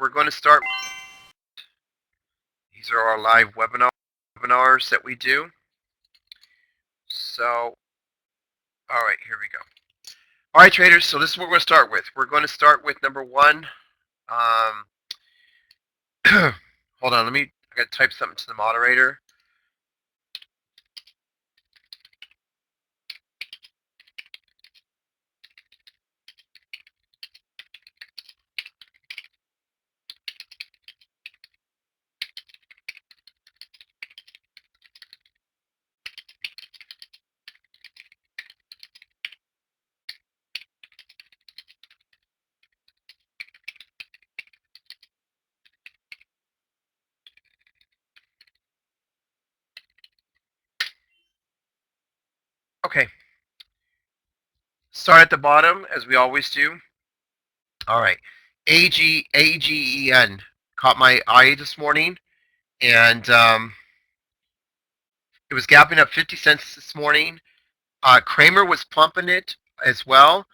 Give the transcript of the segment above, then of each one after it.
We're going to start. These are our live webinars that we do. So, all right, here we go. All right, traders. So this is what we're going to start with. We're going to start with number one. Hold on. I got to type something to the moderator. Okay. Start at the bottom as we always do. All right. AGEN caught my eye this morning, and it was gapping up 50 cents this morning. Kramer was pumping it as well.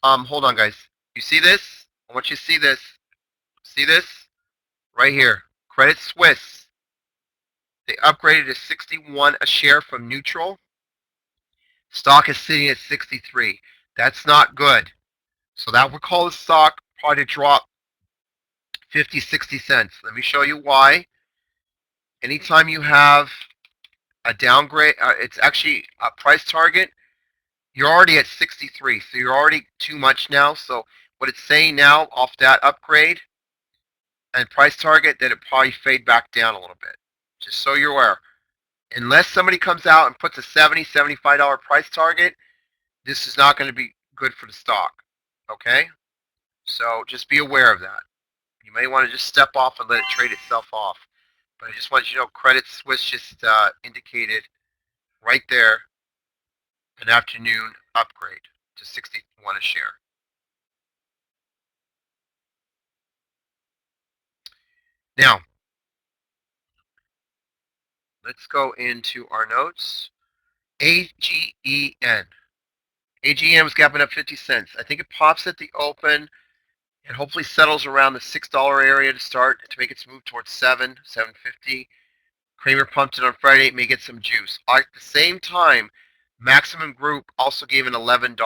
Hold on, guys. You see this? I want you to see this. See this? Right here. Credit Suisse. They upgraded to 61 a share from neutral. Stock is sitting at 63. That's not good. So that would call the stock probably to drop 50, 60 cents. Let me show you why. Anytime you have a downgrade, it's actually a price target. You're already at 63, so you're already too much now. So what it's saying now off that upgrade and price target, that it probably fade back down a little bit. Just so you're aware. Unless somebody comes out and puts a $70, $75 price target, this is not going to be good for the stock. Okay? So just be aware of that. You may want to just step off and let it trade itself off. But I just want you to know Credit Suisse just indicated right there an afternoon upgrade to 61 a share. Now, let's go into our notes. AGEN. AGEN was gapping up 50 cents. I think it pops at the open and hopefully settles around the $6 area to start to make its move towards $7.50. Kramer pumped it on Friday, it may get some juice. At the same time, Maximum Group also gave an $11.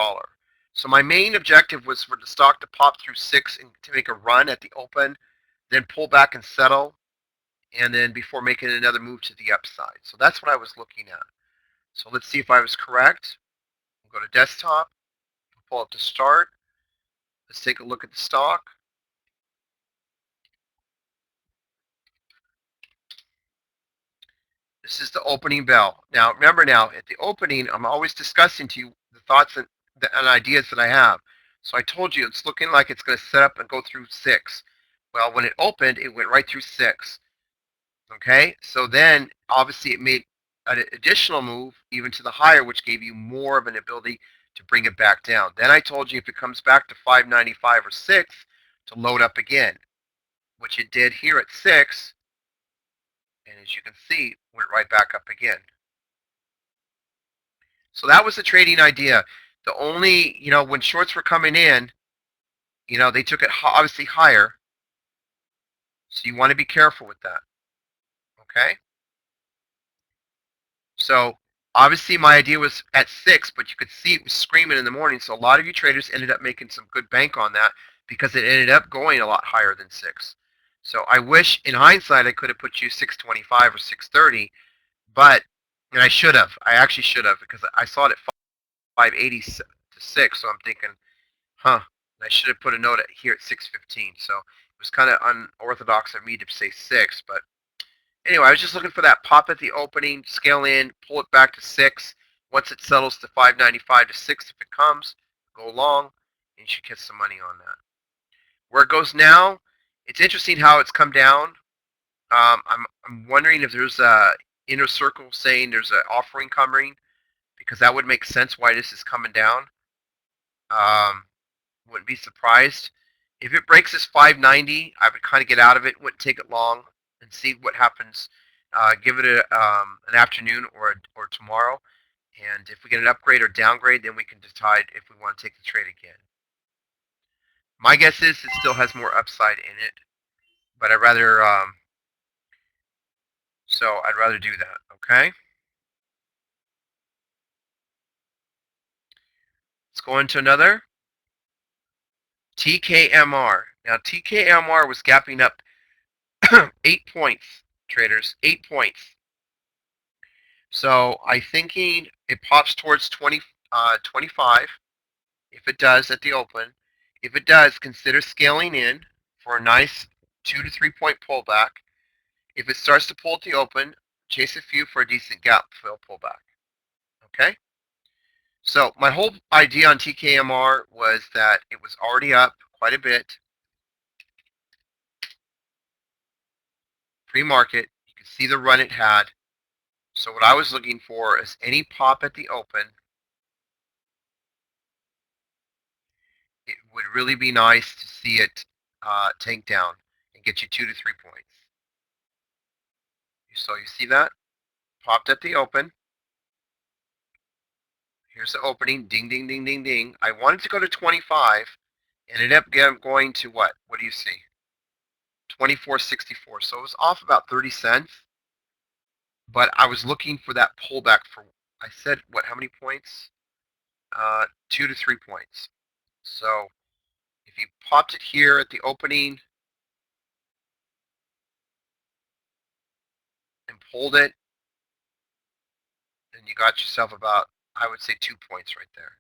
So my main objective was for the stock to pop through 6 and to make a run at the open, then pull back and settle, and then before making another move to the upside. So that's what I was looking at. So let's see if I was correct. We'll go to desktop, pull up the start. Let's take a look at the stock. This is the opening bell. Now, remember now, at the opening, I'm always discussing to you the thoughts and ideas that I have. So I told you it's looking like it's going to set up and go through 6. Well, when it opened, it went right through 6. Okay, so then obviously it made an additional move even to the higher, which gave you more of an ability to bring it back down. Then I told you if it comes back to 595 or 6 to load up again, which it did here at 6. And as you can see, went right back up again. So that was the trading idea. The only, when shorts were coming in, they took it obviously higher. So you want to be careful with that. Okay? So obviously my idea was at 6, but you could see it was screaming in the morning. So a lot of you traders ended up making some good bank on that because it ended up going a lot higher than 6. So I wish in hindsight I could have put you 625 or 630, and I should have. I actually should have because I saw it at 580 to 6. So I'm thinking, I should have put a note here at 615. So it was kind of unorthodox of me to say 6, but anyway, I was just looking for that pop at the opening, scale in, pull it back to 6. Once it settles to 595 to 6, if it comes, go long, and you should get some money on that. Where it goes now, it's interesting how it's come down. I'm wondering if there's a inner circle saying there's an offering coming, because that would make sense why this is coming down. Wouldn't be surprised. If it breaks this 590, I would kind of get out of it. Wouldn't take it long and see what happens. Give it an afternoon or tomorrow. And if we get an upgrade or downgrade, then we can decide if we want to take the trade again. My guess is it still has more upside in it. but I'd rather do that. Okay, let's go into another TKMR. Now TKMR was gapping up 8 points, traders, 8 points. So I'm thinking it pops towards 25. If it does at the open, if it does, consider scaling in for a nice 2 to 3 point pullback. If it starts to pull at the open, chase a few for a decent gap fill pullback. Okay? So my whole idea on TKMR was that it was already up quite a bit pre-market. You can see the run it had. So what I was looking for is any pop at the open. It would really be nice to see it tank down and get you 2 to 3 points. So you see that? Popped at the open. Here's the opening. Ding, ding, ding, ding, ding. I wanted to go to 25. Ended up going to what? What do you see? 24.64. So it was off about 30 cents. But I was looking for that pullback for, I said, what, how many points? 2 to 3 points. So if you popped it here at the opening and pulled it, then you got yourself about, I would say, 2 points right there.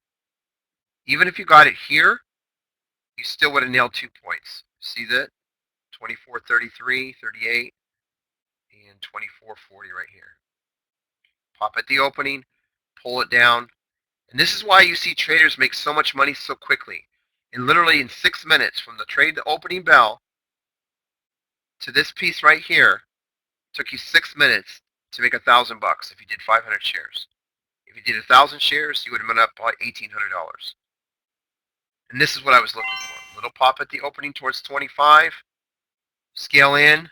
Even if you got it here, you still would have nailed 2 points. See that? 24.33, 38, and 24.40 right here. Pop at the opening, pull it down. And this is why you see traders make so much money so quickly. And literally in 6 minutes from the trade to opening bell to this piece right here, took you 6 minutes to make $1,000 if you did 500 shares. If you did 1,000 shares, you would have been up by $1,800. And this is what I was looking for. Little pop at the opening towards 25, scale in,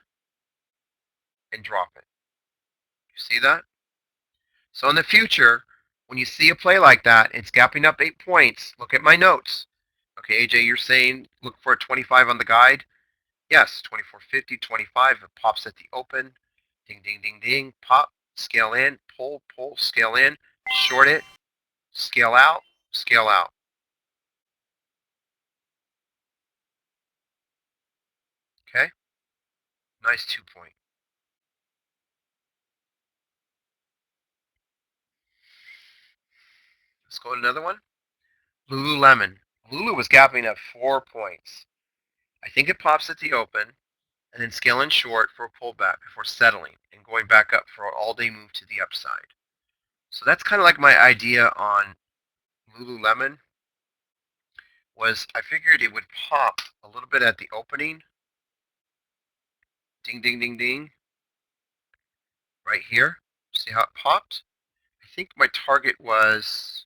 and drop it. You see that? So in the future, when you see a play like that, it's gapping up 8 points. Look at my notes. Okay, AJ, you're saying look for a 25 on the guide. Yes, 24.50, 25. It pops at the open. Ding, ding, ding, ding. Pop, scale in, pull, pull, scale in, short it, scale out, scale out. Okay, nice 2 point. Let's go to another one. Lululemon. Lulu was gapping at 4 points. I think it pops at the open and then scaling short for a pullback before settling and going back up for an all-day move to the upside. So that's kind of like my idea on Lululemon was I figured it would pop a little bit at the opening. Ding, ding, ding, ding. Right here. See how it popped? I think my target was,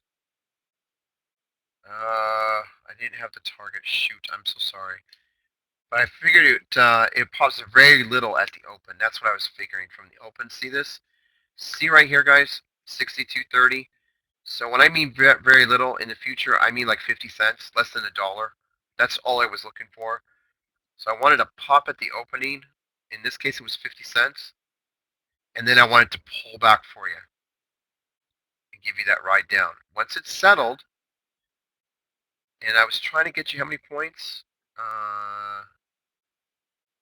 I didn't have the target. Shoot, I'm so sorry. But I figured it pops very little at the open. That's what I was figuring from the open. See this? See right here, guys? 62.30. So when I mean very little in the future, I mean like 50 cents, less than $1. That's all I was looking for. So I wanted to pop at the opening. In this case, it was 50 cents. And then I wanted to pull back for you and give you that ride down. Once it's settled, and I was trying to get you how many points?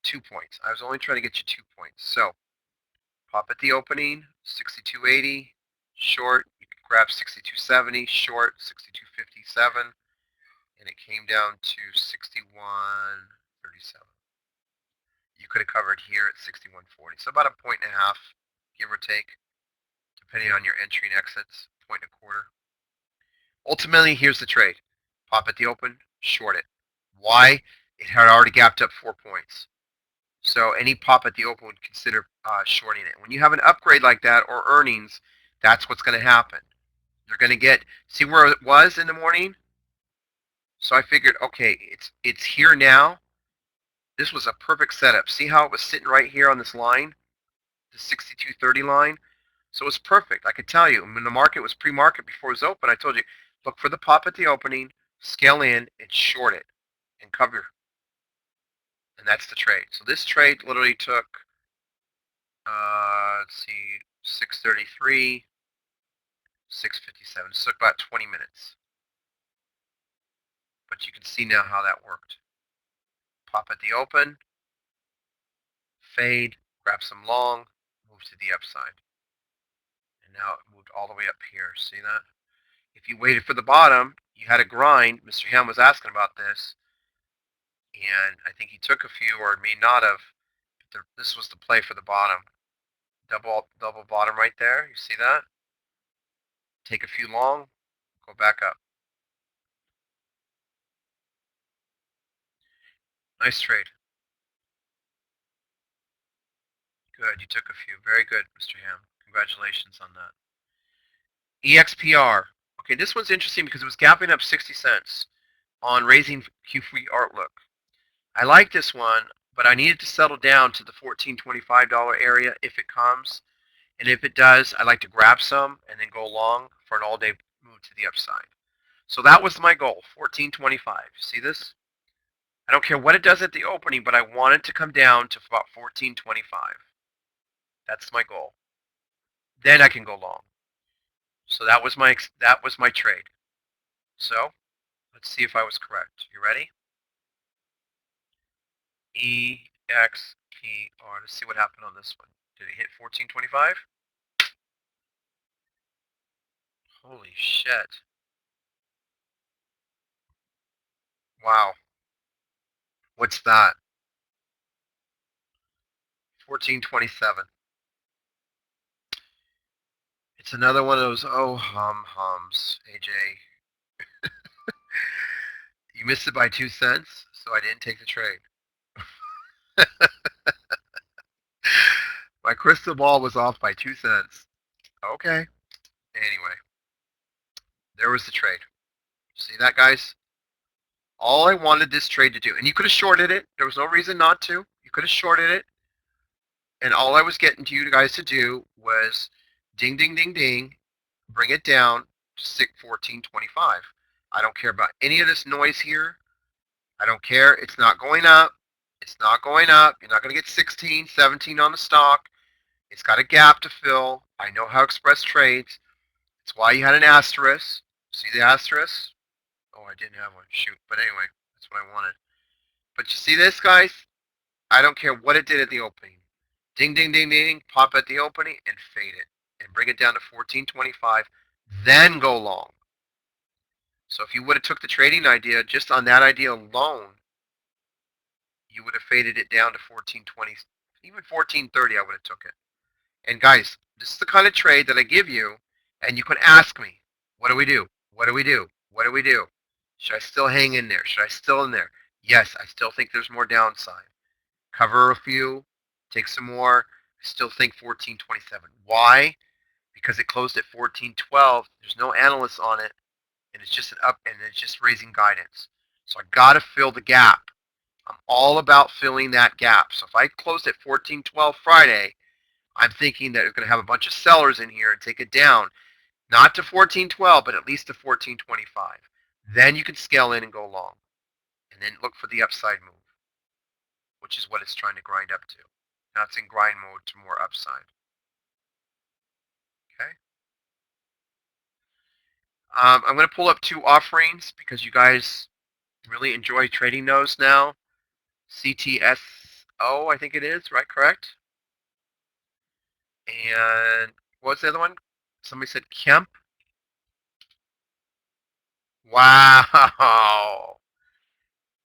2 points. I was only trying to get you 2 points. So pop at the opening, 62.80, short, you can grab 62.70, short, 62.57, and it came down to 61.37. You could have covered here at 61.40. So about a point and a half, give or take, depending on your entry and exits, point and a quarter. Ultimately, here's the trade. Pop at the open, short it. Why? It had already gapped up 4 points. So any pop at the open would consider shorting it. When you have an upgrade like that or earnings, that's what's going to happen. You're going to get, see where it was in the morning? So I figured, okay, it's here now. This was a perfect setup. See how it was sitting right here on this line, the 62.30 line? So it was perfect. I could tell you, when the market was pre-market before it was open, I told you, look for the pop at the opening, scale in, and short it, and cover. And that's the trade. So this trade literally took, let's see, 6:33, 6:57. It took about 20 minutes. But you can see now how that worked. Pop at the open, fade, grab some long, move to the upside. And now it moved all the way up here. See that? If you waited for the bottom, you had a grind. Mr. Ham was asking about this. And I think he took a few, or may not have. This was the play for the bottom. Double bottom right there. You see that? Take a few long, go back up. Nice trade. Good. You took a few. Very good, Mr. Ham. Congratulations on that. EXPR. Okay, this one's interesting because it was gapping up 60 cents on raising Q3 Outlook. I like this one, but I need it to settle down to the $14.25 area if it comes. And if it does, I like to grab some and then go long for an all-day move to the upside. So that was my goal, $14.25. See this? I don't care what it does at the opening, but I want it to come down to about $14.25. That's my goal. Then I can go long. So that was my trade. So let's see if I was correct. You ready? EXPR. Let's see what happened on this one. Did it hit 14.25? Holy shit. Wow. What's that? 14.27. It's another one of those oh hums, AJ. You missed it by 2 cents, so I didn't take the trade. My crystal ball was off by 2 cents. Okay. Anyway, there was the trade. See that, guys? All I wanted this trade to do, and you could have shorted it. There was no reason not to. You could have shorted it. And all I was getting to you guys to do was ding, ding, ding, ding, bring it down to 14.25. I don't care about any of this noise here. I don't care. It's not going up. It's not going up. You're not going to get 16, 17 on the stock. It's got a gap to fill. I know how Express trades. It's why you had an asterisk. See the asterisk? Oh, I didn't have one. Shoot. But anyway, that's what I wanted. But you see this, guys? I don't care what it did at the opening. Ding, ding, ding, ding, pop at the opening and fade it. And bring it down to 14.25. Then go long. So if you would have took the trading idea, just on that idea alone, you would have faded it down to 14.20, even 14.30 I would have took it. And guys, this is the kind of trade that I give you, and you can ask me, what do we do? What do we do? What do we do? Should I still hang in there? Should I still in there? Yes, I still think there's more downside. Cover a few, take some more. I still think 14.27. Why? Because it closed at 14.12. There's no analysts on it, and it's just an up, and it's just raising guidance. So I got to fill the gap. I'm all about filling that gap. So if I closed at 14.12 Friday, I'm thinking that it's going to have a bunch of sellers in here and take it down, not to 14.12, but at least to 14.25. Then you can scale in and go long, and then look for the upside move, which is what it's trying to grind up to. Now it's in grind mode to more upside. Okay. I'm going to pull up 2 offerings because you guys really enjoy trading those now. CTSO, I think it is, right? Correct? And what's the other one? Somebody said Kemp. Wow.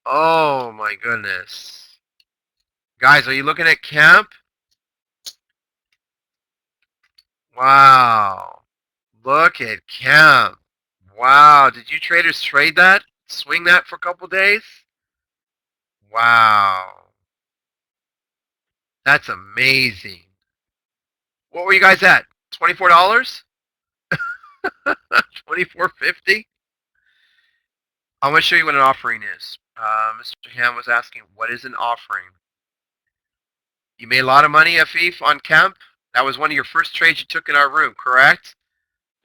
Oh my goodness. Guys, are you looking at Kemp? Wow. Look at Kemp. Wow. Did you traders trade that? Swing that for a couple days? Wow. That's amazing. What were you guys at? $24? $24.50? I'm going to show you what an offering is. Mr. Ham was asking, what is an offering? You made a lot of money, Afif, on Kemp. That was one of your first trades you took in our room, correct?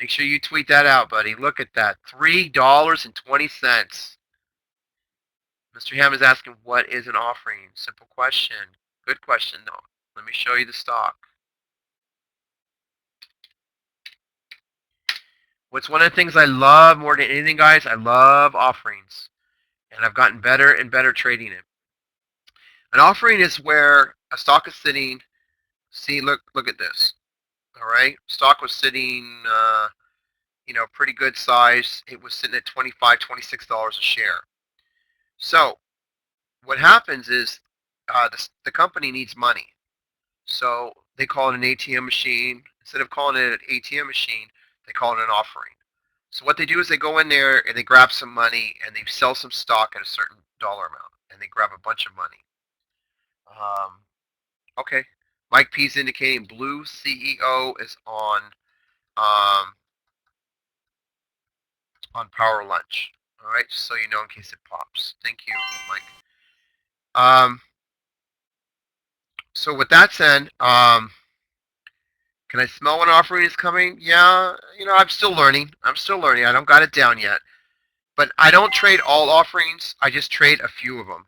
Make sure you tweet that out, buddy. Look at that. $3.20. Mr. Ham is asking, what is an offering? Simple question. Good question, though. Let me show you the stock. What's one of the things I love more than anything, guys? I love offerings. And I've gotten better and better trading it. An offering is where a stock is sitting. See, look at this. All right, stock was sitting, pretty good size. It was sitting at $25, $26 a share. So what happens is the company needs money. So they call it an ATM machine. Instead of calling it an ATM machine, they call it an offering. So what they do is they go in there and they grab some money and they sell some stock at a certain dollar amount and they grab a bunch of money. Okay. Mike P is indicating blue CEO is um, on power lunch. All right, just so you know in case it pops. Thank you, Mike. Um, so with that said, can I smell when offering is coming? Yeah, I'm still learning. I don't got it down yet. But I don't trade all offerings. I just trade a few of them.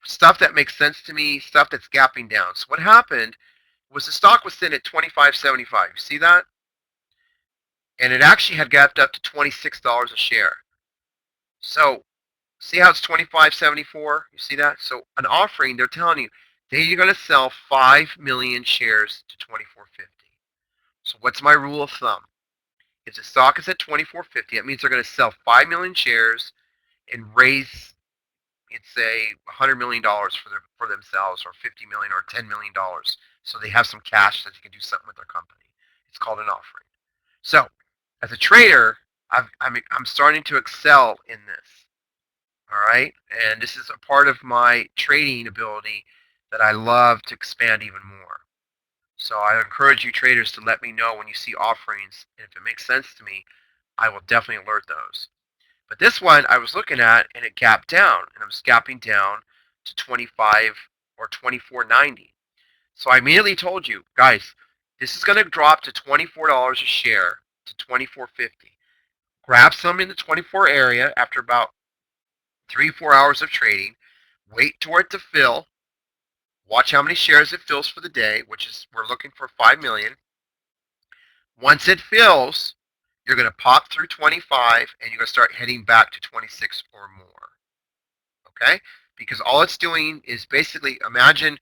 Stuff that makes sense to me, stuff that's gapping down. So what happened was the stock was sitting at 25.75. You see that? And it actually had gapped up to $26 a share. So see how it's 25.74? You see that? So an offering, they're telling you they're going to sell 5 million shares to 24.50. So what's my rule of thumb? If the stock is at 24.50, that means they're going to sell 5 million shares and raise, let's say, $100 million for themselves, or 50 million, or $10 million, so they have some cash that they can do something with their company. It's called an offering. So, as a trader, I'm starting to excel in this. All right, and this is a part of my trading ability that I love to expand even more. So I encourage you traders to let me know when you see offerings, and if it makes sense to me, I will definitely alert those. But this one I was looking at, and it gapped down, and I was gapping down to 25 or 24.90. So I immediately told you, guys, this is going to drop to $24 a share to 24.50. Grab some in the 24 area after about 3-4 hours of trading. Wait for it to fill. Watch how many shares it fills for the day, which is we're looking for 5 million. Once it fills, you're going to pop through 25 and you're going to start heading back to 26 or more. Okay? Because all it's doing is basically imagine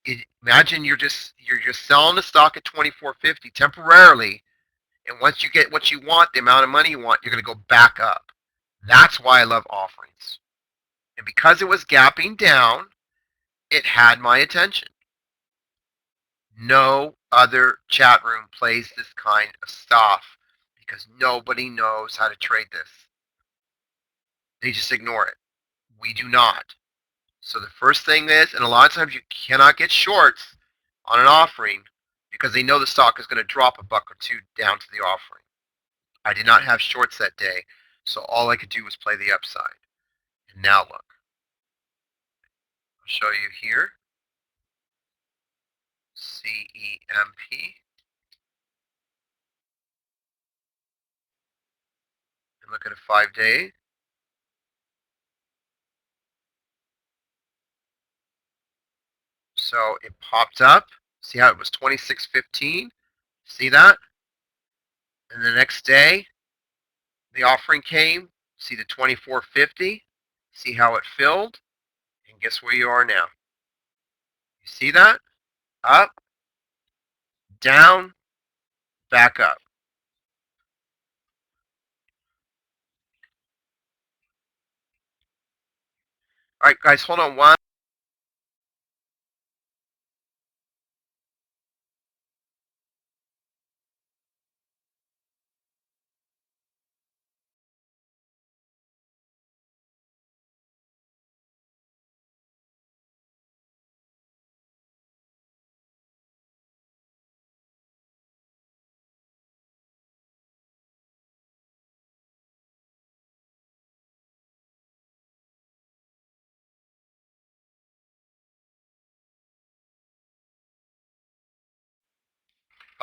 you're just selling the stock at 24.50 temporarily, and once you get what you want, the amount of money you want, you're going to go back up. That's why I love offerings. And because it was gapping down, it had my attention. No other chat room plays this kind of stuff because nobody knows how to trade this. They just ignore it. We do not. So the first thing is, and a lot of times you cannot get shorts on an offering because they know the stock is going to drop a buck or two down to the offering. I did not have shorts that day, so all I could do was play the upside. And now look. I'll show you here. CEMP. And look at a 5-day. So it popped up. See how it was 26.15? See that? And the next day, the offering came. See the 24.50? See how it filled? And guess where you are now? You see that? Up, down, back up. All right, guys, hold on one.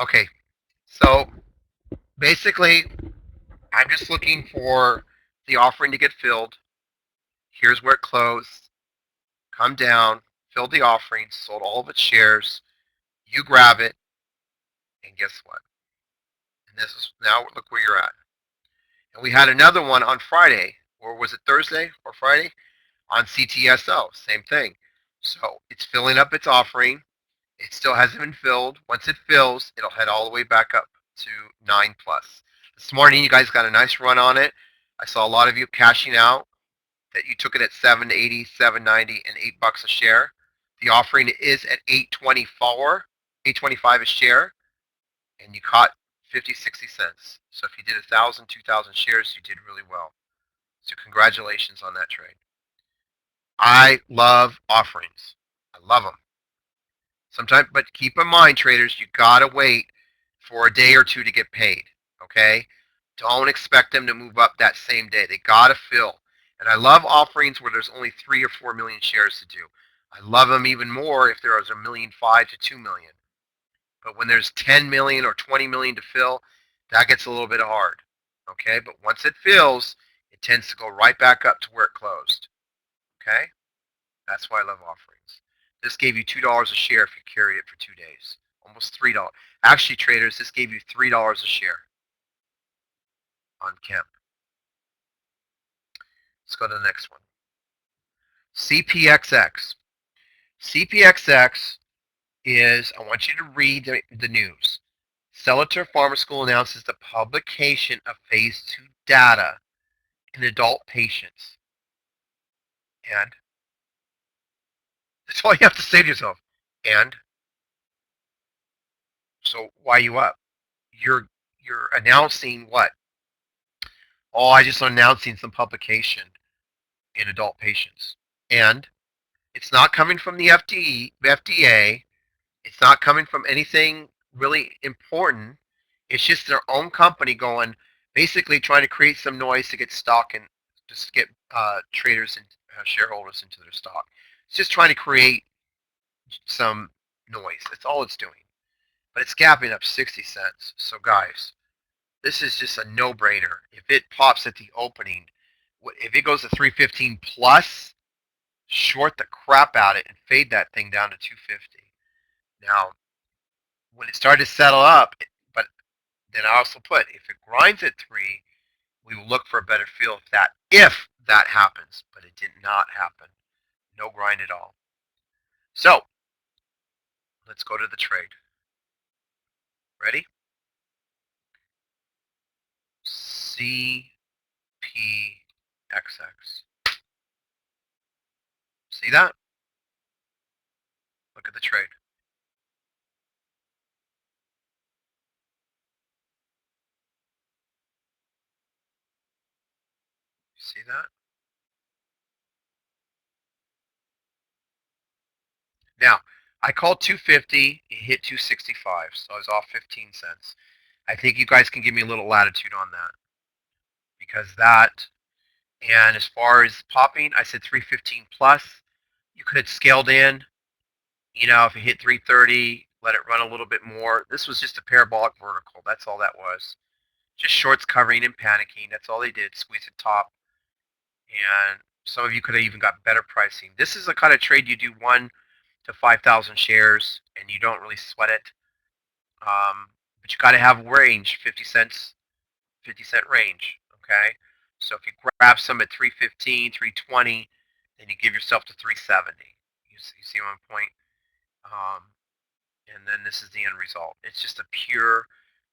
Okay, so basically, I'm just looking for the offering to get filled. Here's where it closed. Come down, filled the offering, sold all of its shares. You grab it, and guess what? And this is now look where you're at. And we had another one on Friday, or was it Thursday or Friday? On CTSO, same thing. So it's filling up its offering. It still hasn't been filled. Once it fills, it'll head all the way back up to 9 plus. This morning, you guys got a nice run on it. I saw a lot of you cashing out that you took it at 780, 790, and $8 a share. The offering is at 824, 825 a share, and you caught 50, 60 cents. So if you did 1,000, 2,000 shares, you did really well. So congratulations on that trade. I love offerings. I love them. Sometimes, but keep in mind, traders, you gotta wait for a day or two to get paid. Okay? Don't expect them to move up that same day. They gotta fill. And I love offerings where there's only 3 or 4 million shares to do. I love them even more if there is 1,500,000 to 2 million. But when there's 10 million or 20 million to fill, that gets a little bit hard. Okay? But once it fills, it tends to go right back up to where it closed. Okay? That's why I love offerings. This gave you $2 a share if you carried it for 2 days. Almost $3. Actually, traders, this gave you $3 a share on Kemp. Let's go to the next one. CPXX. CPXX is, I want you to read the news. Celator Pharma School announces the publication of phase 2 data in adult patients. And that's all you have to say to yourself. And so why are you up? You're announcing what? Oh, I just announcing some publication in adult patients. And it's not coming from the FDA. It's not coming from anything really important. It's just their own company going, basically trying to create some noise to get stock and just get traders and shareholders into their stock. It's just trying to create some noise. That's all it's doing. But it's gapping up 60 cents. So guys, this is just a no-brainer. If it pops at the opening, if it goes to 315 plus, short the crap out of it and fade that thing down to 250. Now, when it started to settle up, but then I also put, if it grinds at 3, we will look for a better feel if that happens. But it did not happen. No grind at all. So, let's go to the trade. Ready? CPXX. See that? Look at the trade. See that? Now, I called 250, it hit 265, so I was off 15 cents. I think you guys can give me a little latitude on that. Because that, and as far as popping, I said 315 plus. You could have scaled in, if it hit 330, let it run a little bit more. This was just a parabolic vertical. That's all that was. Just shorts covering and panicking. That's all they did. Squeeze the top. And some of you could have even got better pricing. This is the kind of trade you do 1 to 5,000 shares, and you don't really sweat it. But you got to have a range, 50 cents, 50-cent range. Okay, so if you grab some at 315, 320, then you give yourself to 370. You see my point? And then this is the end result. It's just a pure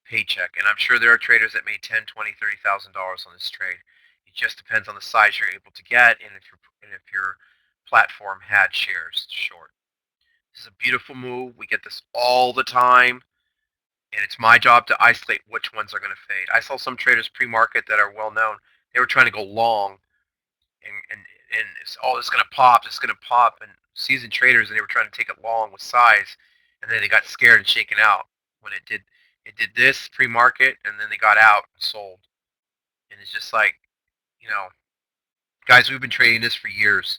paycheck, and I'm sure there are traders that made 10, 20, $30,000 on this trade. It just depends on the size you're able to get, and if your platform had shares short. This is a beautiful move. We get this all the time, and it's my job to isolate which ones are going to fade. I saw some traders pre-market that are well known. They were trying to go long, and it's going to pop. It's going to pop, and seasoned traders, and they were trying to take it long with size, and then they got scared and shaken out when it did. It did this pre-market, and then they got out and sold. And it's just like, guys, we've been trading this for years.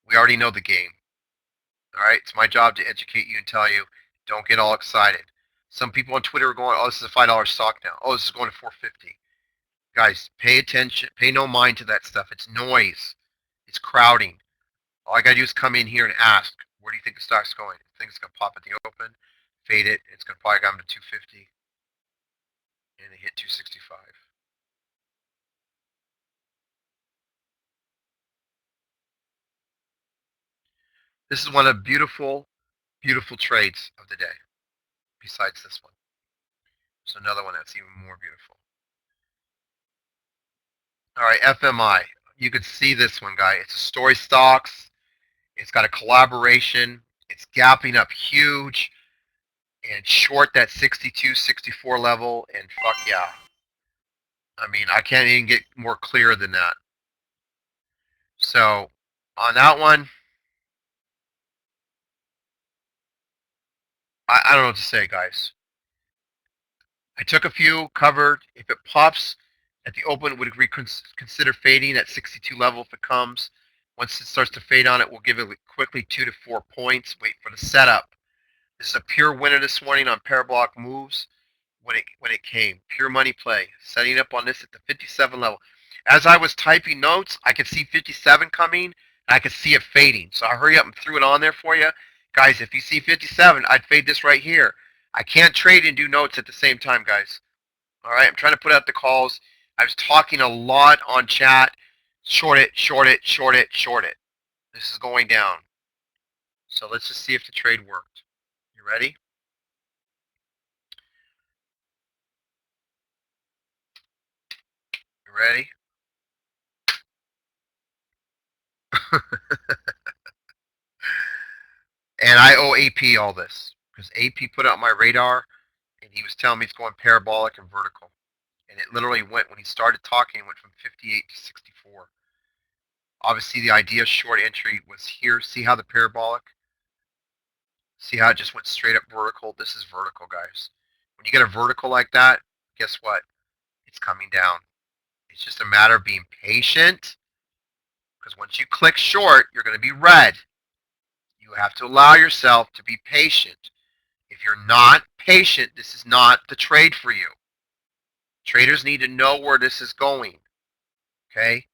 We already know the game. All right, it's my job to educate you and tell you, don't get all excited. Some people on Twitter are going, oh, this is a $5 stock now. Oh, this is going to 450. Guys, pay attention. Pay no mind to that stuff. It's noise. It's crowding. All I gotta do is come in here and ask, where do you think the stock's going? I think it's gonna pop at the open, fade it. It's gonna probably go to 250, and it hit 265. This is one of the beautiful, beautiful trades of the day. Besides this one, there's another one that's even more beautiful. All right, FMI. You can see this one, guy. It's a story stocks. It's got a collaboration. It's gapping up huge and short that 62, 64 level. And fuck yeah. I mean, I can't even get more clear than that. So on that one, I don't know what to say, guys. I took a few, covered. If it pops at the open, would consider fading at 62 level if it comes. Once it starts to fade on it, we'll give it quickly 2 to 4 points. Wait for the setup. This is a pure winner this morning on parabolic moves when it came. Pure money play. Setting up on this at the 57 level. As I was typing notes, I could see 57 coming, and I could see it fading. So I hurry up and threw it on there for you. Guys, if you see 57, I'd fade this right here. I can't trade and do notes at the same time, guys. All right, I'm trying to put out the calls. I was talking a lot on chat. Short it, short it, short it, short it. This is going down. So let's just see if the trade worked. You ready? You ready? And I owe AP all this because AP put it on my radar and he was telling me it's going parabolic and vertical. And it literally went, when he started talking, it went from 58 to 64. Obviously, the idea short entry was here. See how the parabolic? See how it just went straight up vertical? This is vertical, guys. When you get a vertical like that, guess what? It's coming down. It's just a matter of being patient because once you click short, you're going to be red. You have to allow yourself to be patient. If you're not patient, this is not the trade for you. Traders need to know where this is going. Okay?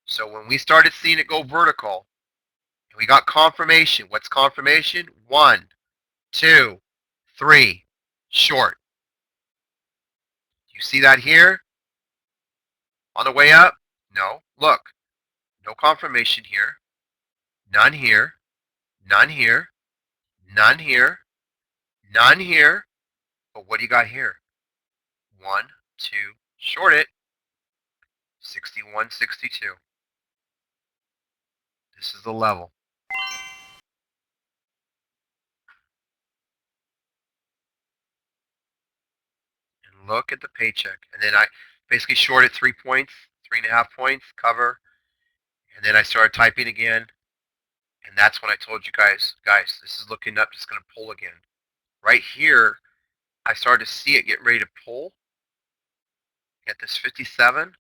So when we started seeing it go vertical, and we got confirmation. What's confirmation? 1, 2, 3, short. You see that here? On the way up? No. Look. No confirmation here. None here. None here. None here. None here. But what do you got here? 1, 2, short it. 61, 62. This is the level. And look at the paycheck. And then I basically shorted 3 points, 3.5 points, cover. And then I started typing again. And that's when I told you guys, this is looking up, it's going to pull again. Right here, I started to see it get ready to pull. At this 57, it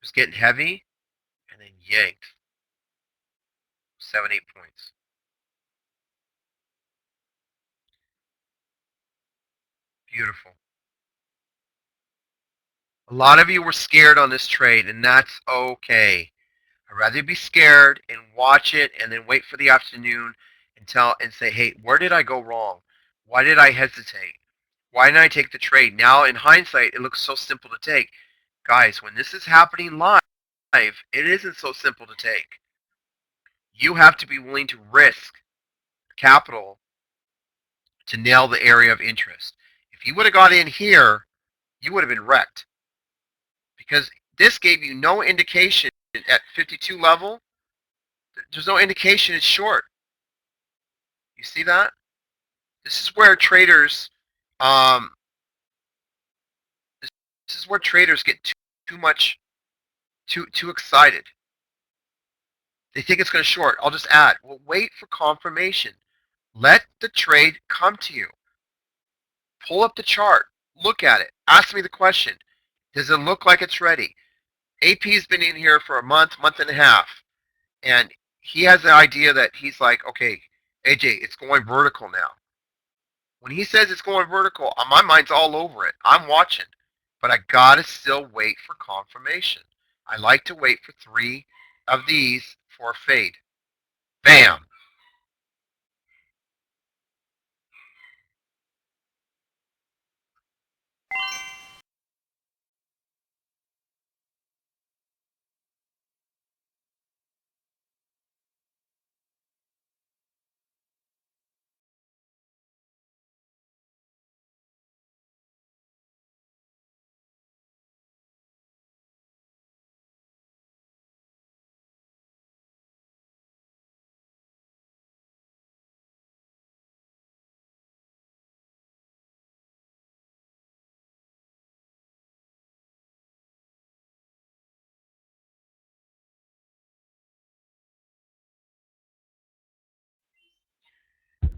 was getting heavy, and then yanked. 7, 8 points. Beautiful. A lot of you were scared on this trade, and that's okay. I'd rather be scared and watch it and then wait for the afternoon and say, hey, where did I go wrong? Why did I hesitate? Why didn't I take the trade? Now, in hindsight, it looks so simple to take. Guys, when this is happening live, it isn't so simple to take. You have to be willing to risk capital to nail the area of interest. If you would have got in here, you would have been wrecked. Because this gave you no indication at 52 level. There's no indication it's short. You see that? This is where traders, this is where traders get too excited. They think it's going to short. I'll just add. Well, wait for confirmation. Let the trade come to you. Pull up the chart. Look at it. Ask me the question. Does it look like it's ready? AP's been in here for a month and a half. And he has the idea that he's like, okay, AJ, it's going vertical now. When he says it's going vertical, my mind's all over it. I'm watching. But I got to still wait for confirmation. I like to wait for 3 of these for a fade. Bam.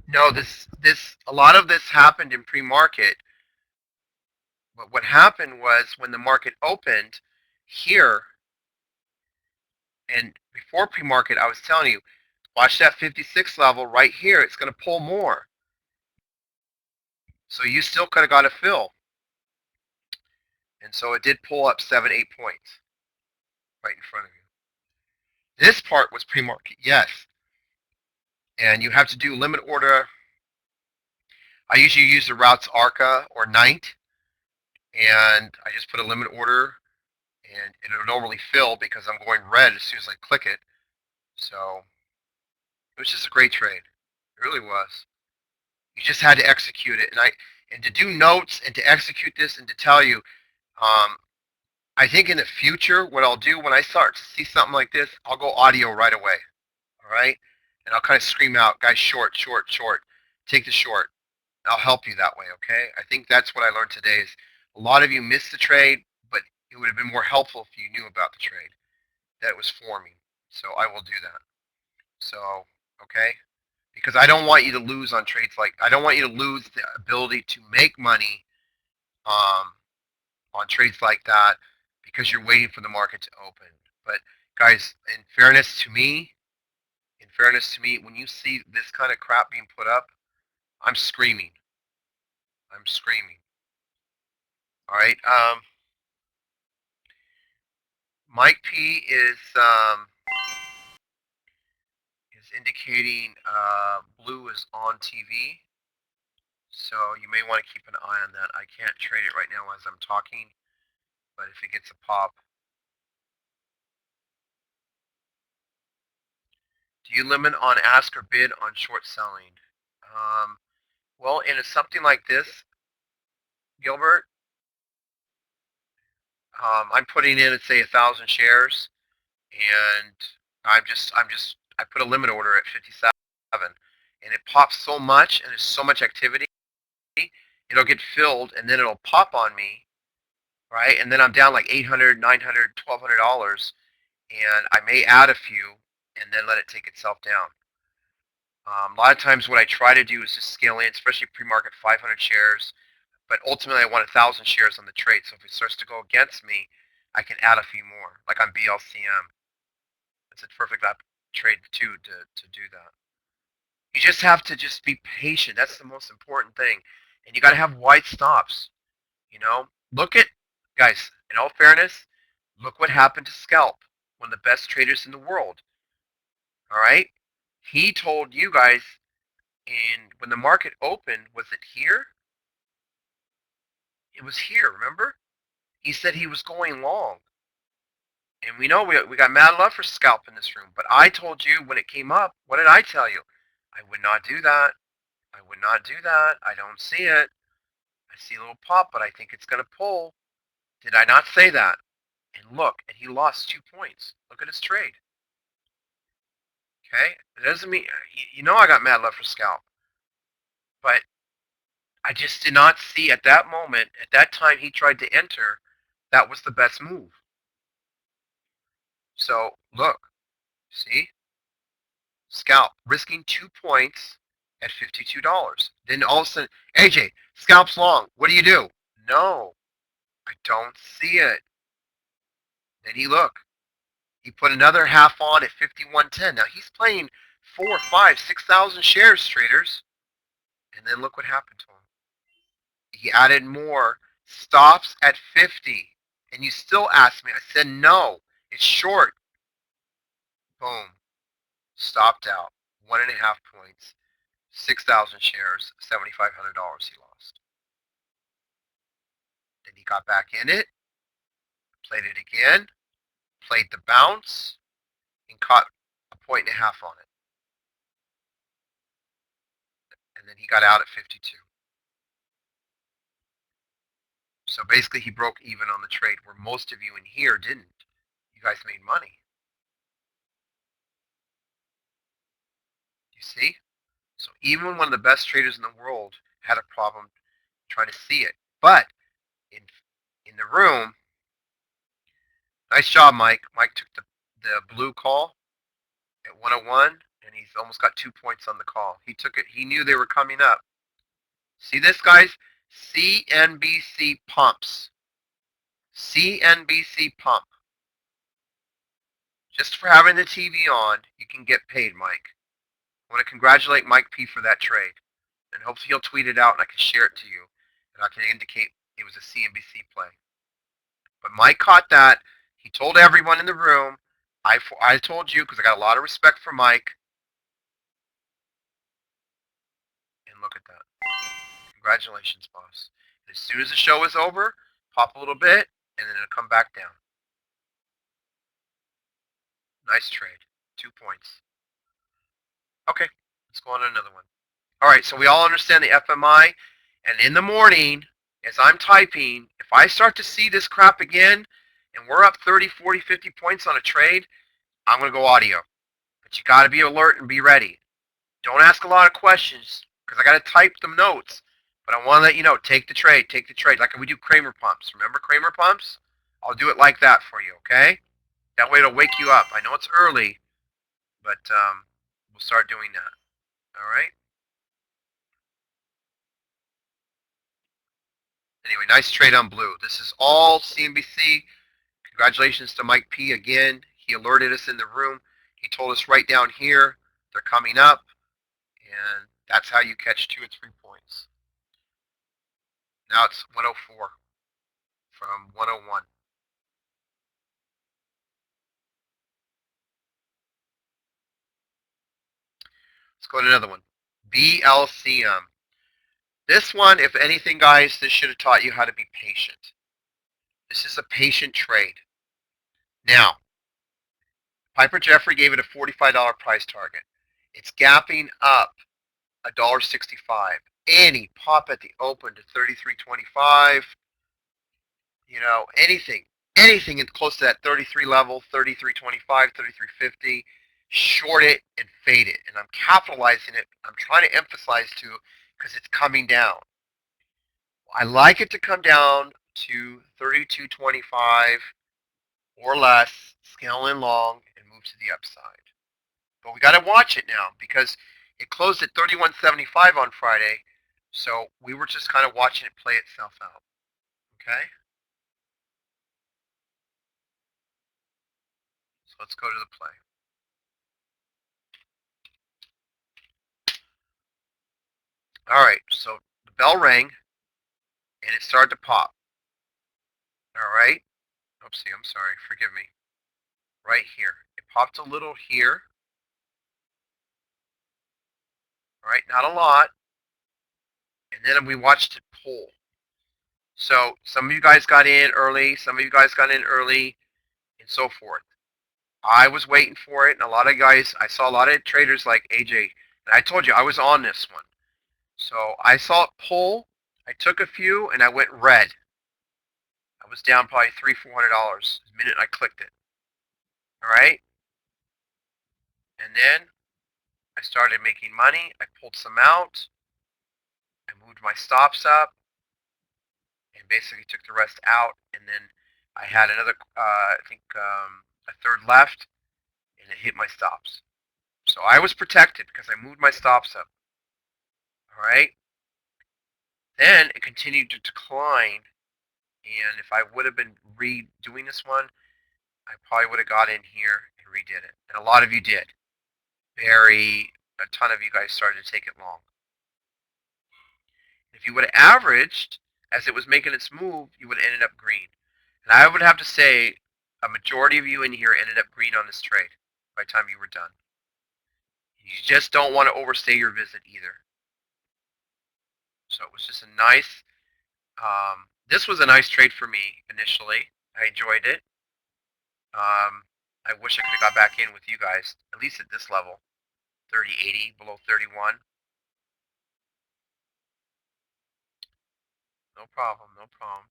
No, a lot of this happened in pre-market, but what happened was when the market opened here and before pre-market, I was telling you, watch that 56 level right here. It's going to pull more. So you still could have got a fill. And so it did pull up 7, 8 points right in front of you. This part was pre-market, yes. And you have to do limit order. I usually use the routes ARCA or Knight. And I just put a limit order. And it'll normally fill because I'm going red as soon as I click it. So it was just a great trade. It really was. You just had to execute it. And to do notes and to execute this and to tell you, I think in the future, what I'll do when I start to see something like this, I'll go audio right away. All right? And I'll kind of scream out, guys, short, short, short. Take the short. I'll help you that way, okay? I think that's what I learned today is a lot of you missed the trade, but it would have been more helpful if you knew about the trade that it was forming. So I will do that. So, okay? Because I don't want you to lose on trades I don't want you to lose the ability to make money on trades like that because you're waiting for the market to open. But guys, in fairness to me, when you see this kind of crap being put up, I'm screaming. I'm screaming. All right. Mike P is indicating blue is on TV. So you may want to keep an eye on that. I can't trade it right now as I'm talking, but if it gets a pop. Do you limit on ask or bid on short selling? Well, in something like this, Gilbert, I'm putting in, let's say, 1,000 shares, and I put a limit order at 57, and it pops so much, and there's so much activity, it'll get filled, and then it'll pop on me, right? And then I'm down like $800, $900, $1,200, and I may add a few, and then let it take itself down. A lot of times what I try to do is just scale in, especially pre-market 500 shares, but ultimately I want 1,000 shares on the trade. So if it starts to go against me, I can add a few more, like on BLCM. It's a perfect trade too to do that. You just have to just be patient. That's the most important thing. And you got to have wide stops. You know, look at, guys, in all fairness, look what happened to Scalp, one of the best traders in the world. All right? He told you guys, and when the market opened, was it here? It was here, remember? He said he was going long. And we know we got mad love for Scalp in this room. But I told you when it came up, what did I tell you? I would not do that. I would not do that. I don't see it. I see a little pop, but I think it's going to pull. Did I not say that? And look, and he lost 2 points. Look at his trade. Okay? It doesn't mean, you know I got mad love for Scalp. But I just did not see at that moment, at that time he tried to enter, that was the best move. So look, see? Scalp risking 2 points at $52. Then all of a sudden, AJ, Scalp's long. What do you do? No, I don't see it. Then he put another half on at 51.10. Now he's playing 4, 5, 6,000 shares, traders. And then look what happened to him. He added more stops at 50. And you still ask me. I said, no, it's short. Boom. stopped out, 1.5 points, 6,000 shares, $7,500 he lost. Then he got back in it, played it again, played the bounce, and caught a 1.5 on it. And then he got out at 52. So basically he broke even on the trade where most of you in here didn't. You guys made money. You see? So even one of the best traders in the world had a problem trying to see it. But in the room, nice job, Mike. Mike took the blue call at 101, and he's almost got 2 points on the call. He took it. He knew they were coming up. See this, guys? CNBC pumps. CNBC pump. Just for having the TV on, you can get paid, Mike. I want to congratulate Mike P for that trade. And hopefully he'll tweet it out and I can share it to you. And I can indicate it was a CNBC play. But Mike caught that. He told everyone in the room. I told you because I got a lot of respect for Mike. And look at that. Congratulations, boss. And as soon as the show is over, pop a little bit, and then it'll come back down. Nice trade. 2 points. Okay, let's go on to another one. All right, so we all understand the FMI. And in the morning, as I'm typing, if I start to see this crap again, and we're up 30, 40, 50 points on a trade, I'm going to go audio. But you got to be alert and be ready. Don't ask a lot of questions because I got to type the notes. But I want to let you know, take the trade, like we do Kramer pumps. Remember Kramer pumps? I'll do it like that for you, okay? That way it'll wake you up. I know it's early, but we'll start doing that. All right? Anyway, nice trade on blue. This is all CNBC. Congratulations to Mike P again. He alerted us in the room. He told us right down here, they're coming up, and that's how you catch 2 or 3 points. Now it's 104 from 101. Let's go to another one. BLCM. This one, if anything, guys, this should have taught you how to be patient. This is a patient trade. Now, Piper Jaffray gave it a $45 price target. It's gapping up $1.65. Any pop at the open to $33.25. You know, anything close to that 33 level, 33.25, 33.50. Short it and fade it. And I'm capitalizing it. I'm trying to emphasize too because it's coming down. I like it to come down to 32.25 or less, scale in long, and move to the upside. But we got to watch it now because it closed at 31.75 on Friday, so we were just kind of watching it play itself out. Okay? So let's go to the play. All right, so the bell rang, and it started to pop. All right? Oopsie, I'm sorry. Forgive me. Right here. It popped a little here. All right, not a lot. And then we watched it pull. So some of you guys got in early, some of you guys got in early, and so forth. I was waiting for it, and a lot of guys, I saw a lot of traders like AJ, and I told you I was on this one. So I saw it pull, I took a few, and I went red. I was down probably $300-400 the minute I clicked it. All right? And then I started making money. I pulled some out. I moved my stops up and basically took the rest out. And then I had another, I think a third left, and it hit my stops. So I was protected because I moved my stops up. All right? Then it continued to decline. And if I would have been redoing this one, I probably would have got in here and redid it. And a lot of you did. A ton of you guys started to take it long. If you would have averaged as it was making its move, you would have ended up green. And I would have to say a majority of you in here ended up green on this trade by the time you were done. You just don't want to overstay your visit either. So it was just a nice, this was a nice trade for me initially. I enjoyed it. I wish I could have got back in with you guys, at least at this level. 30.80, below 31. No problem, no problem.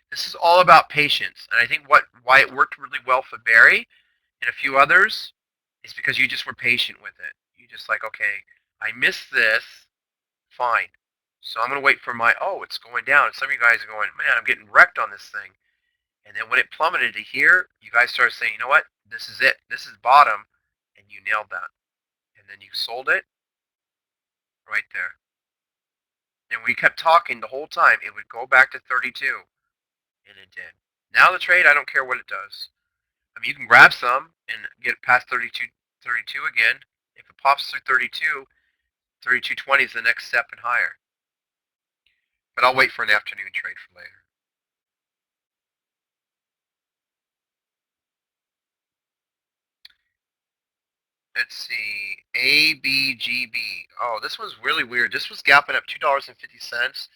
This is all about patience. And I think why it worked really well for Barry and a few others is because you just were patient with it. You just like, okay, I missed this, fine. So I'm going to wait for oh, it's going down. Some of you guys are going, man, I'm getting wrecked on this thing. And then when it plummeted to here, you guys started saying, you know what? This is it. This is bottom. And you nailed that. And then you sold it right there. And we kept talking the whole time. It would go back to 32. And it did. Now the trade, I don't care what it does. I mean, you can grab some and get past 32 again. If it pops through 32, 32.20 is the next step and higher. But I'll wait for an afternoon trade for later. Let's see. ABGB. Oh, this one's really weird. This was gapping up $2.50.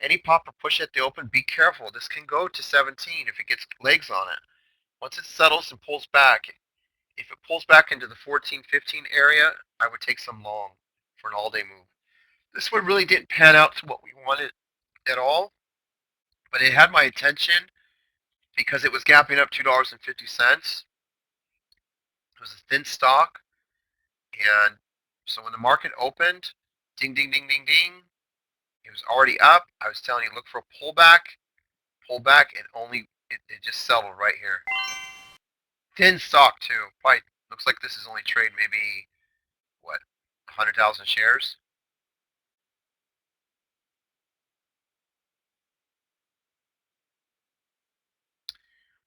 Any pop or push at the open, be careful. This can go to 17 if it gets legs on it. Once it settles and pulls back, if it pulls back into the 14-15 area, I would take some long for an all-day move. This one really didn't pan out to what we wanted at all, but it had my attention because it was gapping up $2.50. It was a thin stock, and so when the market opened, ding, ding, ding, ding, ding, it was already up. I was telling you, look for a pullback, and it just settled right here. Thin stock too. Probably looks like this is only trade maybe what 100,000 shares.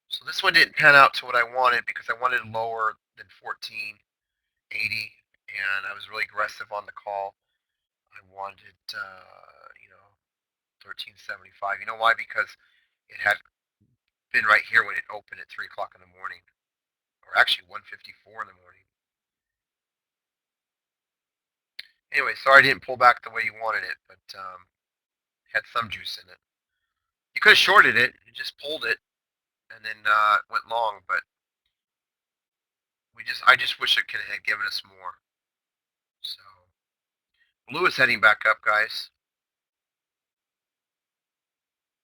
So this one didn't pan out to what I wanted because I wanted lower than 14.80, and I was really aggressive on the call. I wanted, 13.75. You know why? Because it had been right here when it opened at 3 o'clock in the morning, or actually 1:54 in the morning. Anyway, sorry I didn't pull back the way you wanted it, but it had some juice in it. You could have shorted it, you just pulled it, and then went long, but I just wish it could have given us more. So blue is heading back up, guys.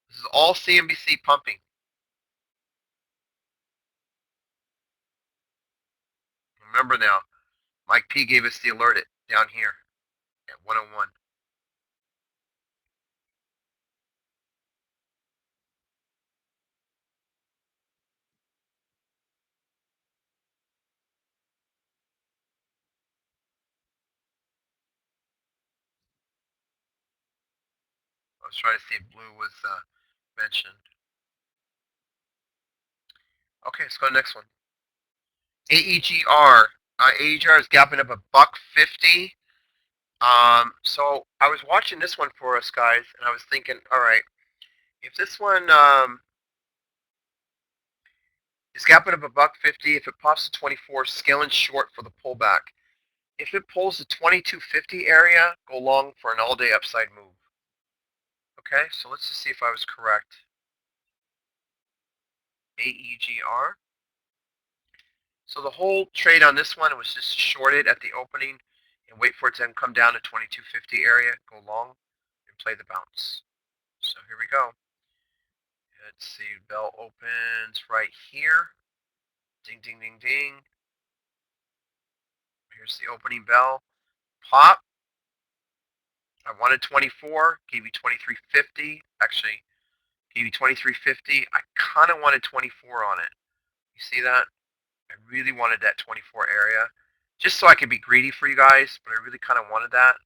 This is all CNBC pumping. Remember now, Mike P gave us the alert down here at 101. I was trying to see if blue was mentioned. Okay, let's go to the next one. AEGR. AEGR is gapping up $1.50. So I was watching this one for us, guys, and I was thinking, all right, if this one is gapping up $1.50, if it pops to 24, scaling short for the pullback. If it pulls the 22.50 area, go long for an all-day upside move. Okay, so let's just see if I was correct. AEGR. So the whole trade on this one was just shorted at the opening and wait for it to come down to 22.50 area, go long, and play the bounce. So here we go. Let's see, bell opens right here. Ding, ding, ding, ding. Here's the opening bell. Pop. I wanted 24, gave you 23.50. Actually, gave you 23.50. I kind of wanted 24 on it. You see that? I really wanted that 24 area, just so I could be greedy for you guys, but I really kind of wanted that.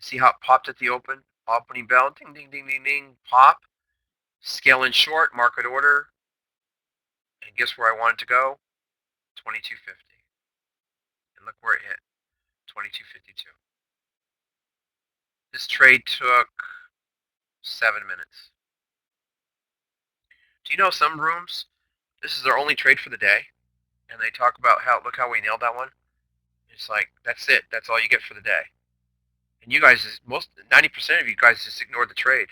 See how it popped at the opening bell? Ding, ding, ding, ding, ding. Pop. Scale in short, market order. And guess where I wanted to go? 22.50. And look where it hit. 22.52. This trade took 7 minutes. Do you know some rooms, this is their only trade for the day? And they talk about look how we nailed that one It's like, that's it. That's all you get for the day. And you guys, 90% of you guys just ignored the trade.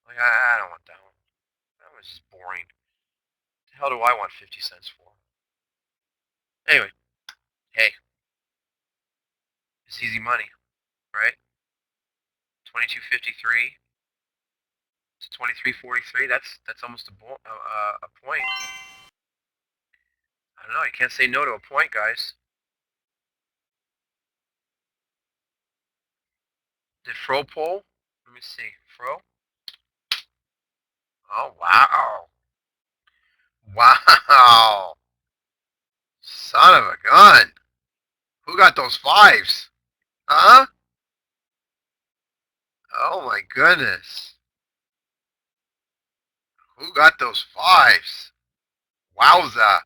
Like, I don't want that one. That was just boring. What the hell do I want 50 cents for? Anyway, hey, it's easy money, right? 22.53 to 23.43. That's almost a point. I don't know. You can't say no to a point, guys. Did Fro pull? Let me see. Fro? Oh, wow. Wow. Son of a gun. Who got those fives? Huh? Oh my goodness. Who got those fives? Wowza.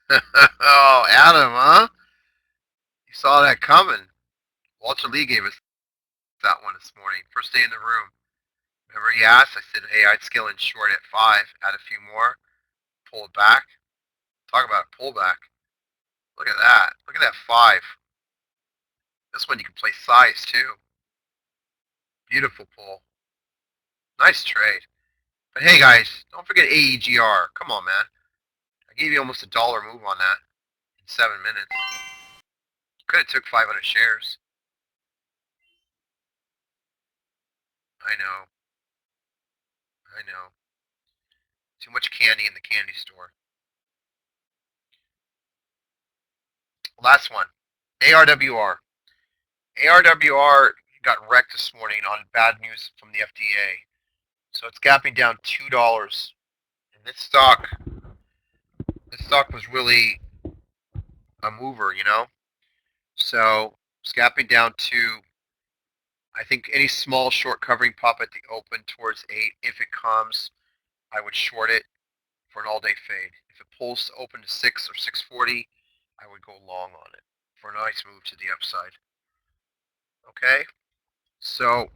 Oh, Adam, huh? You saw that coming. Walter Lee gave us that one this morning. First day in the room. Remember he asked? I said, hey, I'd scale in short at 5. Add a few more. Pull it back. Talk about a pullback. Look at that. Look at that 5. This one you can play size too. Beautiful pull. Nice trade. But hey guys, don't forget AEGR. Come on, man. I gave you almost $1 move on that in 7 minutes. Could have took 500 shares. I know. I know. Too much candy in the candy store. Last one. ARWR. ARWR got wrecked this morning on bad news from the FDA. So it's gapping down $2. And this stock was really a mover, you know? So it's gapping down to, I think any small short covering pop at the open towards 8. If it comes, I would short it for an all-day fade. If it pulls to open to 6 or 640, I would go long on it for a nice move to the upside. Okay? So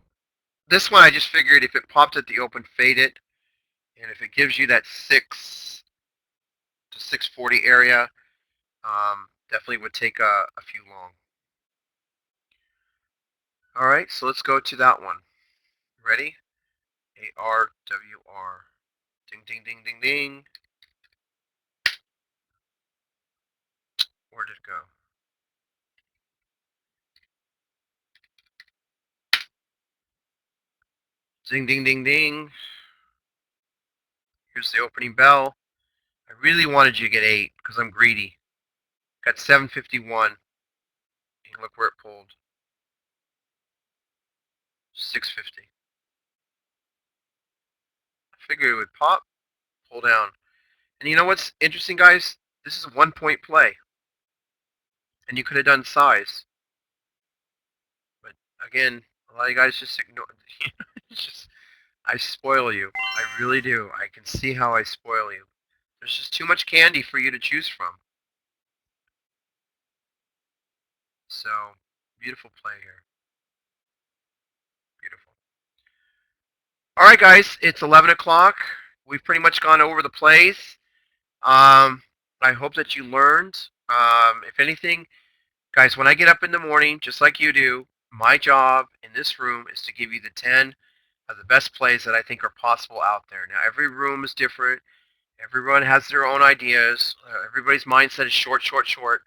this one I just figured if it popped at the open, fade it. And if it gives you that 6 to 640 area, definitely would take a few long. All right, so let's go to that one. Ready? ARWR. Ding, ding, ding, ding, ding. Where did it go? Ding, ding, ding, ding. Here's the opening bell. I really wanted you to get 8 because I'm greedy. Got 751. And look where it pulled. 650. I figured it would pop, pull down. And you know what's interesting, guys? This is a 1-point play. And you could have done size. But again, a lot of you guys just ignore. It's just, I spoil you. I really do. I can see how I spoil you. There's just too much candy for you to choose from. So, beautiful play here. Beautiful. All right, guys, it's 11 o'clock. We've pretty much gone over the plays. I hope that you learned. If anything, guys, when I get up in the morning, just like you do, my job in this room is to give you the 10 of the best plays that I think are possible out there. Now, every room is different. Everyone has their own ideas. Everybody's mindset is short, short, short.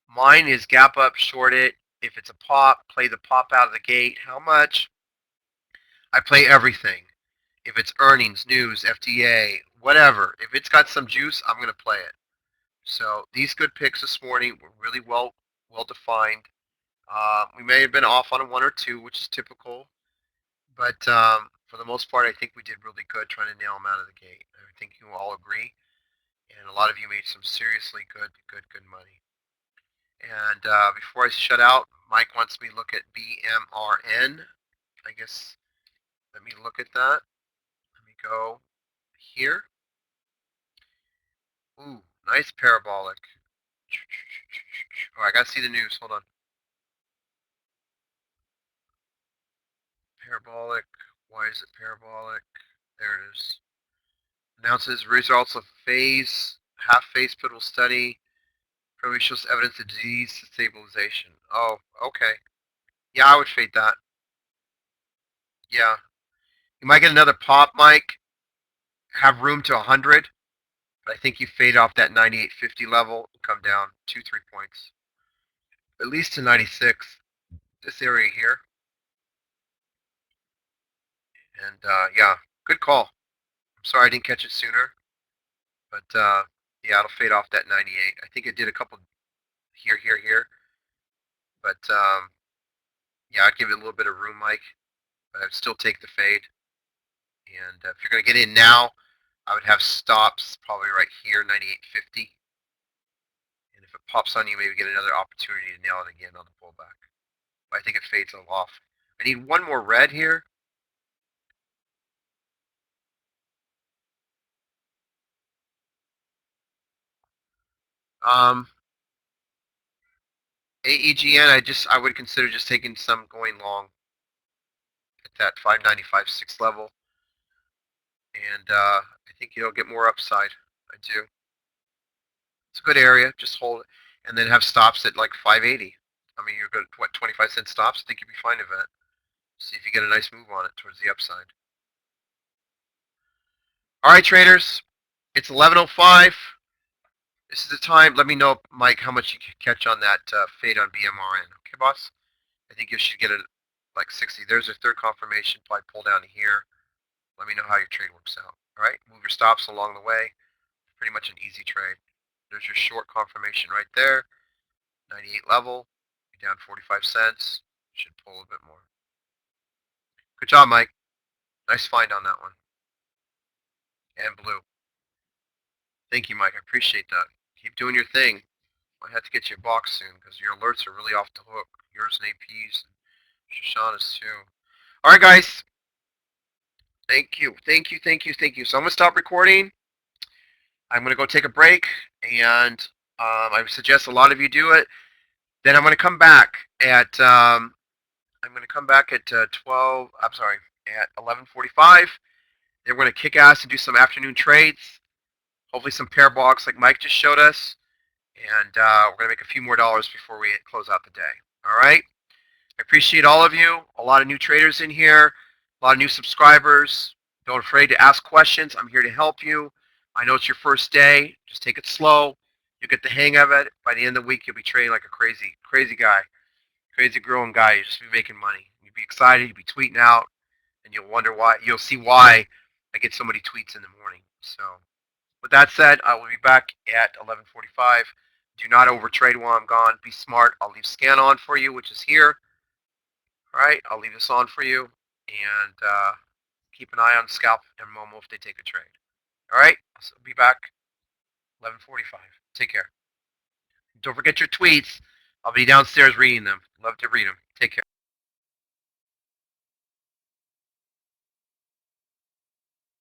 Mine is gap up, short it. If it's a pop, play the pop out of the gate. How much? I play everything. If it's earnings, news, FDA, whatever. If it's got some juice, I'm going to play it. So these good picks this morning were really well defined. We may have been off on a 1 or 2, which is typical. But for the most part, I think we did really good trying to nail them out of the gate. I think you all agree. And a lot of you made some seriously good money. And before I shut out, Mike wants me to look at BMRN. I guess, let me look at that. Let me go here. Ooh, nice parabolic. Oh, I gotta see the news. Hold on. Parabolic. Why is it parabolic? There it is. Announces results of half phase pivotal study. Probably shows evidence of disease stabilization. Oh, okay. Yeah, I would fade that. Yeah. You might get another pop, Mike. Have room to 100. But I think you fade off that 98.50 level and come down 2-3 points. At least to 96. This area here. And yeah, good call. I'm sorry I didn't catch it sooner. But yeah, it'll fade off that 98. I think it did a couple here, here, here. But yeah, I'd give it a little bit of room, Mike. But I'd still take the fade. And if you're going to get in now, I would have stops probably right here, 98.50. And if it pops on you, maybe get another opportunity to nail it again on the pullback. But I think it fades off. I need one more red here. AEGN, I would consider just taking some going long at that 595 6 level. And I think you'll get more upside. I do. It's a good area. Just hold it. And then have stops at like 580. I mean, you're good. What, 25-cent stops? I think you'll be fine with that. See if you get a nice move on it towards the upside. All right, traders. It's 11:05. This is the time. Let me know, Mike, how much you can catch on that fade on BMRN. Okay, boss? I think you should get it like 60. There's a third confirmation. Probably pull down to here. Let me know how your trade works out. All right? Move your stops along the way. Pretty much an easy trade. There's your short confirmation right there. 98 level. You're down 45 cents. Should pull a bit more. Good job, Mike. Nice find on that one. And blue. Thank you, Mike. I appreciate that. Keep doing your thing. I have to get you a box soon because your alerts are really off the hook. Yours and AP's and Shoshana's too. All right, guys. Thank you. Thank you. Thank you. Thank you. So I'm going to stop recording. I'm going to go take a break. And I suggest a lot of you do it. Then I'm going to come back at 12. I'm sorry, at 11:45. Then we're going to kick ass and do some afternoon trades. Hopefully some pair blocks like Mike just showed us. And we're going to make a few more dollars before we close out the day. All right? I appreciate all of you. A lot of new traders in here. A lot of new subscribers. Don't be afraid to ask questions. I'm here to help you. I know it's your first day. Just take it slow. You'll get the hang of it. By the end of the week, you'll be trading like a crazy guy. Crazy growing guy. You'll just be making money. You'll be excited. You'll be tweeting out. And you'll wonder why. You'll see why I get so many tweets in the morning. So with that said, I will be back at 11:45. Do not overtrade while I'm gone. Be smart. I'll leave scan on for you, which is here. All right, I'll leave this on for you. And keep an eye on Scalp and Momo if they take a trade. All right, I'll be back 11:45. Take care. Don't forget your tweets. I'll be downstairs reading them. Love to read them. Take care.